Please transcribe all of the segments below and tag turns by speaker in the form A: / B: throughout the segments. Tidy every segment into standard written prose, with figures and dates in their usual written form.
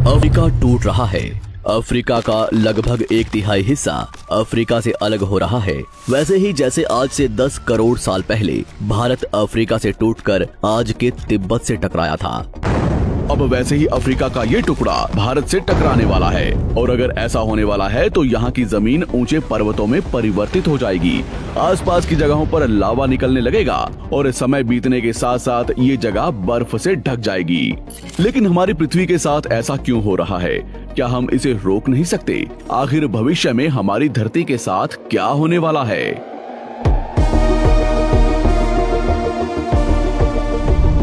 A: Africa टूट रहा है। अफ्रीका का लगभग 1/3 हिस्सा अफ्रीका से अलग हो रहा है। वैसे ही जैसे आज से 10 करोड़ साल पहले भारत अफ्रीका से टूटकर आज के तिब्बत से टकराया था, अब वैसे ही अफ्रीका का ये टुकड़ा भारत से टकराने वाला है। और अगर ऐसा होने वाला है तो यहाँ की जमीन ऊंचे पर्वतों में परिवर्तित हो जाएगी। आसपास की जगहों पर लावा निकलने लगेगा और समय बीतने के साथ साथ ये जगह बर्फ से ढक जाएगी। लेकिन हमारी पृथ्वी के साथ ऐसा क्यों हो रहा है? क्या हम इसे रोक नहीं सकते? आखिर भविष्य में हमारी धरती के साथ क्या होने वाला है?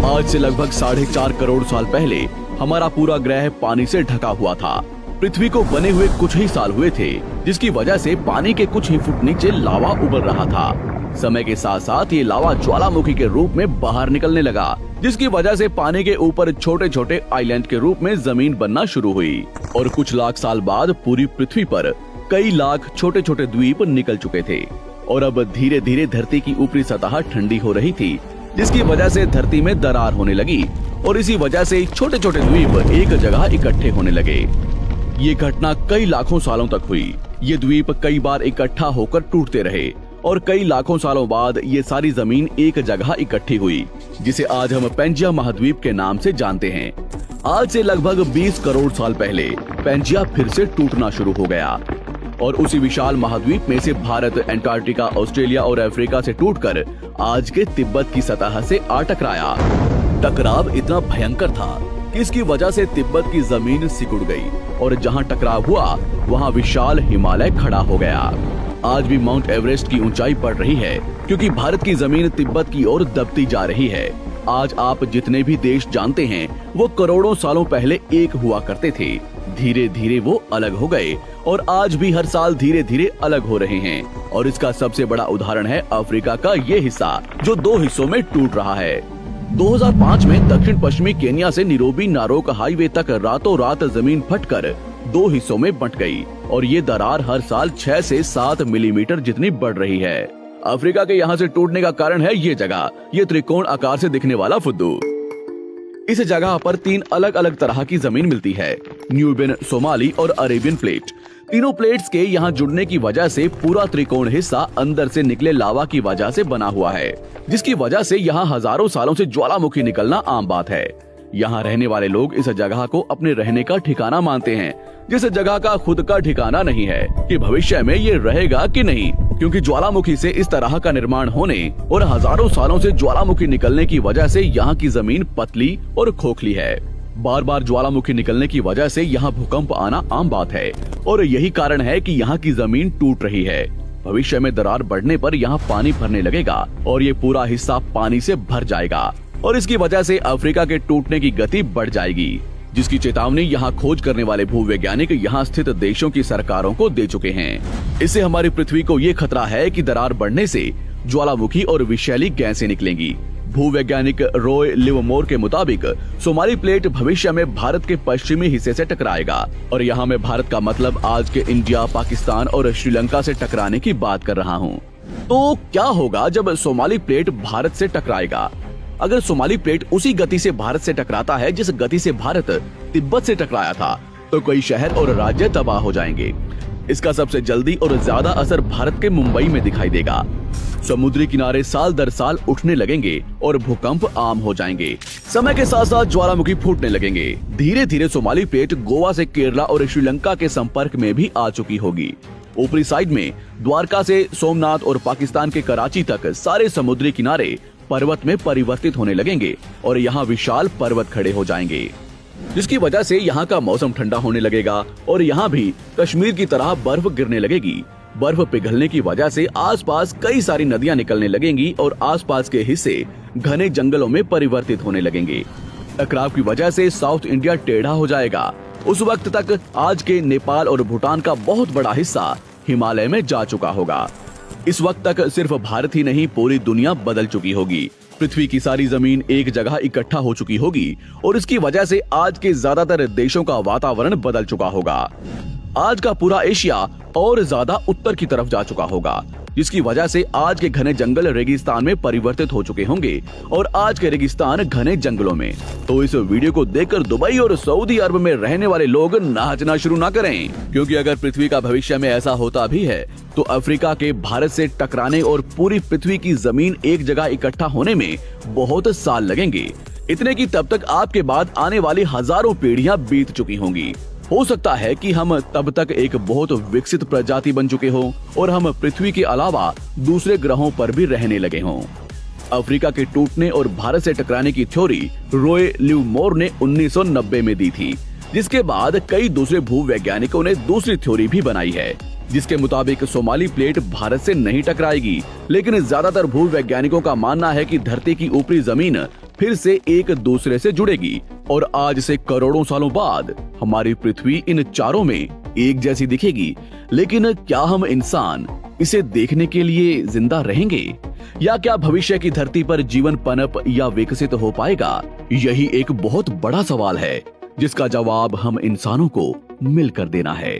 A: आज से लगभग 4.5 करोड़ साल पहले हमारा पूरा ग्रह पानी से ढका हुआ था। पृथ्वी को बने हुए कुछ ही साल हुए थे, जिसकी वजह से पानी के कुछ ही फुट नीचे लावा उबल रहा था। समय के साथ साथ ये लावा ज्वालामुखी के रूप में बाहर निकलने लगा, जिसकी वजह से पानी के ऊपर छोटे छोटे आइलैंड के रूप में जमीन बनना शुरू हुई। और कुछ लाख साल बाद पूरी पृथ्वी पर कई लाख छोटे छोटे द्वीप निकल चुके थे और अब धीरे धीरे धरती की ऊपरी सतह ठंडी हो रही थी, जिसकी वजह से धरती में दरार होने लगी और इसी वजह से छोटे छोटे द्वीप एक जगह इकट्ठे होने लगे। ये घटना कई लाखों सालों तक हुई। ये द्वीप कई बार इकट्ठा होकर टूटते रहे और कई लाखों सालों बाद ये सारी जमीन एक जगह इकट्ठी हुई, जिसे आज हम पैंजिया महाद्वीप के नाम से जानते हैं। आज से लगभग 20 करोड़ साल पहले पैंजिया फिर से टूटना शुरू हो गया और उसी विशाल महाद्वीप में से भारत, अंटार्कटिका, ऑस्ट्रेलिया और अफ्रीका से टूटकर आज के तिब्बत की सतह से आ टकराया। टकराव इतना भयंकर था कि इसकी वजह से तिब्बत की जमीन सिकुड़ गई और जहां टकराव हुआ वहां विशाल हिमालय खड़ा हो गया। आज भी माउंट एवरेस्ट की ऊंचाई बढ़ रही है क्योंकि भारत की जमीन तिब्बत की ओर दबती जा रही है। आज आप जितने भी देश जानते हैं वो करोड़ों सालों पहले एक हुआ करते थे। धीरे धीरे वो अलग हो गए और आज भी हर साल धीरे धीरे अलग हो रहे हैं। और इसका सबसे बड़ा उदाहरण है अफ्रीका का ये हिस्सा जो 2 हिस्सों में टूट रहा है। 2005 में दक्षिण पश्चिमी केन्या से नीरोबी नारोक हाईवे तक रातों रात जमीन फटकर 2 हिस्सों में बंट गई और ये दरार हर साल 6 से 7 मिलीमीटर जितनी बढ़ रही है। अफ्रीका के यहाँ से टूटने का कारण है ये जगह, ये त्रिकोण आकार से दिखने वाला फुद्दू। इस जगह पर 3 अलग अलग तरह की जमीन मिलती है, न्यूबियन, सोमाली और अरेबियन प्लेट। तीनों प्लेट्स के यहाँ जुड़ने की वजह से पूरा त्रिकोण हिस्सा अंदर से निकले लावा की वजह से बना हुआ है, जिसकी वजह से यहाँ हजारों सालों से ज्वालामुखी निकलना आम बात है। यहाँ रहने वाले लोग इस जगह को अपने रहने का ठिकाना मानते हैं, जिस जगह का खुद का ठिकाना नहीं है कि भविष्य में ये रहेगा कि नहीं, क्योंकि ज्वालामुखी से इस तरह का निर्माण होने और हजारों सालों से ज्वालामुखी निकलने की वजह से यहाँ की जमीन पतली और खोखली है। बार बार ज्वालामुखी निकलने की वजह से यहाँ भूकंप आना आम बात है और यही कारण है कि यहाँ की जमीन टूट रही है। भविष्य में दरार बढ़ने पर यहाँ पानी भरने लगेगा और ये पूरा हिस्सा पानी से भर जाएगा और इसकी वजह से अफ्रीका के टूटने की गति बढ़ जाएगी, जिसकी चेतावनी यहाँ खोज करने वाले भूवैज्ञानिक यहाँ स्थित देशों की सरकारों को दे चुके हैं। इससे हमारी पृथ्वी को ये खतरा है कि दरार बढ़ने से ज्वालामुखी और विषैली गैसें निकलेंगी। भूवैज्ञानिक रॉय लिवमोर के मुताबिक सोमाली प्लेट भविष्य में भारत के पश्चिमी हिस्से से टकराएगा और यहाँ में भारत का मतलब आज के इंडिया, पाकिस्तान और श्रीलंका से टकराने की बात कर रहा हूँ। तो क्या होगा जब सोमाली प्लेट भारत से टकराएगा? अगर सोमाली प्लेट उसी गति से भारत से टकराता है जिस गति से भारत तिब्बत से टकराया था, तो कई शहर और राज्य तबाह हो जाएंगे। इसका सबसे जल्दी और ज्यादा असर भारत के मुंबई में दिखाई देगा। समुद्री किनारे साल दर साल उठने लगेंगे और भूकंप आम हो जाएंगे। समय के साथ साथ ज्वालामुखी फूटने लगेंगे। धीरे धीरे सोमाली प्लेट गोवा से केरला और श्रीलंका के संपर्क में भी आ चुकी होगी। ऊपरी साइड में द्वारका से सोमनाथ और पाकिस्तान के कराची तक सारे समुद्री किनारे पर्वत में परिवर्तित होने लगेंगे और यहाँ विशाल पर्वत खड़े हो जाएंगे, जिसकी वजह से यहाँ का मौसम ठंडा होने लगेगा और यहाँ भी कश्मीर की तरह बर्फ गिरने लगेगी। बर्फ पिघलने की वजह से आसपास कई सारी नदियां निकलने लगेंगी और आसपास के हिस्से घने जंगलों में परिवर्तित होने लगेंगे। टकराव की वजह से साउथ इंडिया टेढ़ा हो जाएगा। उस वक्त तक आज के नेपाल और भूटान का बहुत बड़ा हिस्सा हिमालय में जा चुका होगा। इस वक्त तक सिर्फ भारत ही नहीं पूरी दुनिया बदल चुकी होगी। पृथ्वी की सारी जमीन एक जगह इकट्ठा हो चुकी होगी और इसकी वजह से आज के ज्यादातर देशों का वातावरण बदल चुका होगा। आज का पूरा एशिया और ज्यादा उत्तर की तरफ जा चुका होगा, जिसकी वजह से आज के घने जंगल रेगिस्तान में परिवर्तित हो चुके होंगे और आज के रेगिस्तान घने जंगलों में। तो इस वीडियो को देखकर दुबई और सऊदी अरब में रहने वाले लोग नाचना शुरू ना करें, क्योंकि अगर पृथ्वी का भविष्य में ऐसा होता भी है तो अफ्रीका के भारत से टकराने और पूरी पृथ्वी की जमीन एक जगह इकट्ठा होने में बहुत साल लगेंगे। इतने की तब तक आपके बाद आने वाली हजारों पीढ़ियां बीत चुकी होंगी। हो सकता है कि हम तब तक एक बहुत विकसित प्रजाति बन चुके हों और हम पृथ्वी के अलावा दूसरे ग्रहों पर भी रहने लगे हों। अफ्रीका के टूटने और भारत से टकराने की थ्योरी रॉय लिवमोर ने 1990 में दी थी, जिसके बाद कई दूसरे भूवैज्ञानिकों ने दूसरी थ्योरी भी बनाई है, जिसके मुताबिक सोमाली प्लेट भारत से नहीं टकराएगी। लेकिन ज्यादातर भूवैज्ञानिकों का मानना है कि धरती की ऊपरी जमीन फिर से एक दूसरे से जुड़ेगी और आज से करोड़ों सालों बाद हमारी पृथ्वी इन चारों में एक जैसी दिखेगी। लेकिन क्या हम इंसान इसे देखने के लिए जिंदा रहेंगे, या क्या भविष्य की धरती पर जीवन पनप या विकसित हो पाएगा? यही एक बहुत बड़ा सवाल है जिसका जवाब हम इंसानों को मिलकर देना है।